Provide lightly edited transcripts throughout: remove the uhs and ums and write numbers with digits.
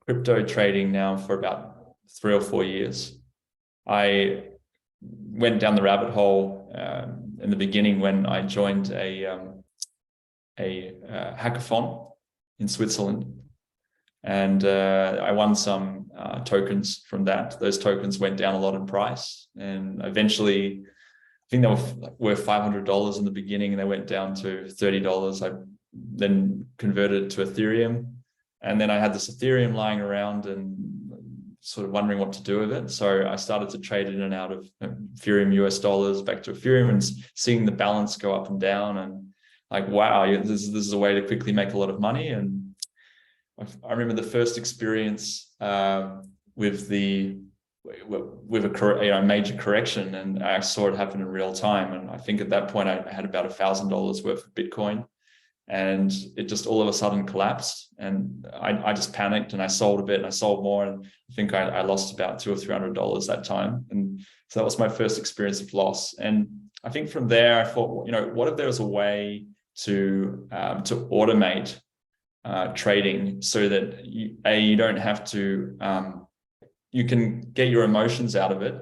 crypto trading now for about 3 or 4 years. I went down the rabbit hole in the beginning when I joined a hackathon in Switzerland, and I won some tokens from that. Those tokens went down a lot in price, and eventually, I think they were $500 in the beginning, and they went down to $30. I then converted it to Ethereum, and then I had this Ethereum lying around and sort of wondering what to do with it. So I started to trade in and out of Ethereum US dollars back to Ethereum, and seeing the balance go up and down, and like, wow, this is a way to quickly make a lot of money. And I remember the first experience with a major correction, and I saw it happen in real time. And I think at that point I had about $1,000 worth of Bitcoin, and it just all of a sudden collapsed. And I just panicked, and I sold a bit, and I sold more, and I think I lost about $200 or $300 that time. And so that was my first experience of loss. And I think from there I thought, what if there was a way to automate trading, so that you don't have to, you can get your emotions out of it,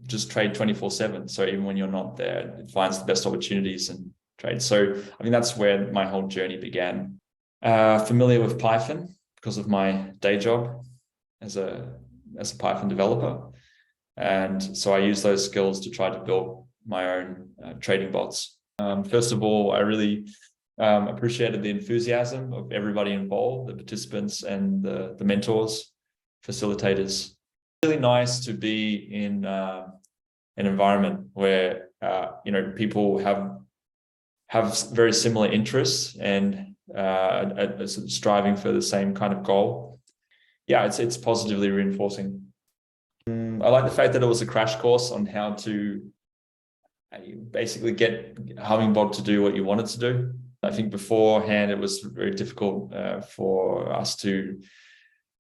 just trade 24/7. So even when you're not there, it finds the best opportunities and trade. So I mean, that's where my whole journey began. Familiar with Python because of my day job as a Python developer. And so I use those skills to try to build my own trading bots. First of all, I really appreciated the enthusiasm of everybody involved, the participants and the mentors, facilitators. Really nice to be in an environment where people have very similar interests and striving for the same kind of goal. Yeah, it's positively reinforcing. I like the fact that it was a crash course on how to basically get Hummingbot to do what you wanted to do. I think beforehand it was very difficult for us to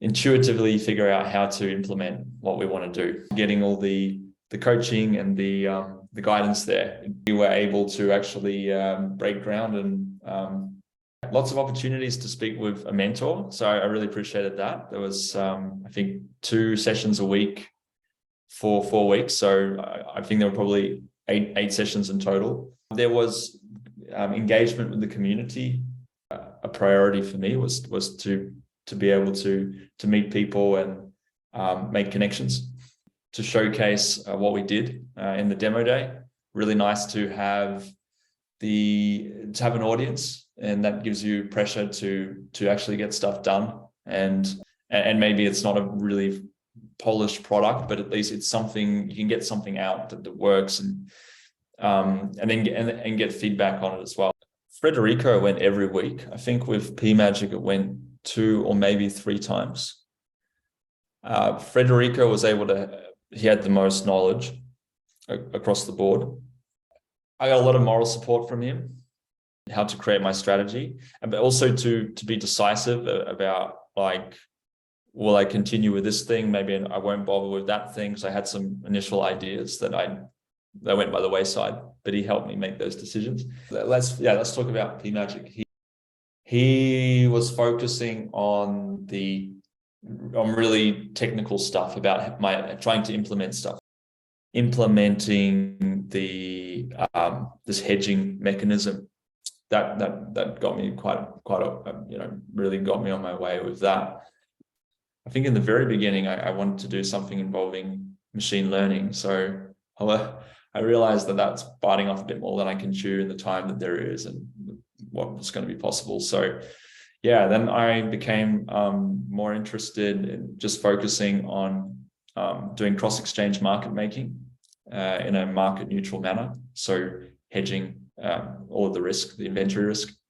intuitively figure out how to implement what we want to do. Getting all the coaching and the guidance there, we were able to actually break ground, and lots of opportunities to speak with a mentor. So I really appreciated that. There was, I think, 2 sessions a week for 4 weeks. So I think there were probably eight sessions in total. There was engagement with the community. A priority for me was to be able to meet people and make connections, to showcase what we did in the demo day. Really nice to have an audience, and that gives you pressure to actually get stuff done. And maybe it's not a really polished product, but at least it's something you can get something out that works, and then get feedback on it as well. Frederico went every week. I think with P-Magic it went 2 or maybe 3 times. Frederico was he had the most knowledge across the board. I got a lot of moral support from him, how to create my strategy, but also to be decisive about, like, will I continue with this thing? Maybe I won't bother with that thing. So I had some initial ideas that went by the wayside, but he helped me make those decisions. Let's talk about P-Magic. He was focusing on really technical stuff about trying to implement stuff, implementing this hedging mechanism. That got me really got me on my way with that. I think in the very beginning, I wanted to do something involving machine learning. So I realized that that's biting off a bit more than I can chew in the time that there is and what's going to be possible. So yeah, then I became more interested in just focusing on doing cross-exchange market making in a market neutral manner. So hedging all of the risk, the inventory risk.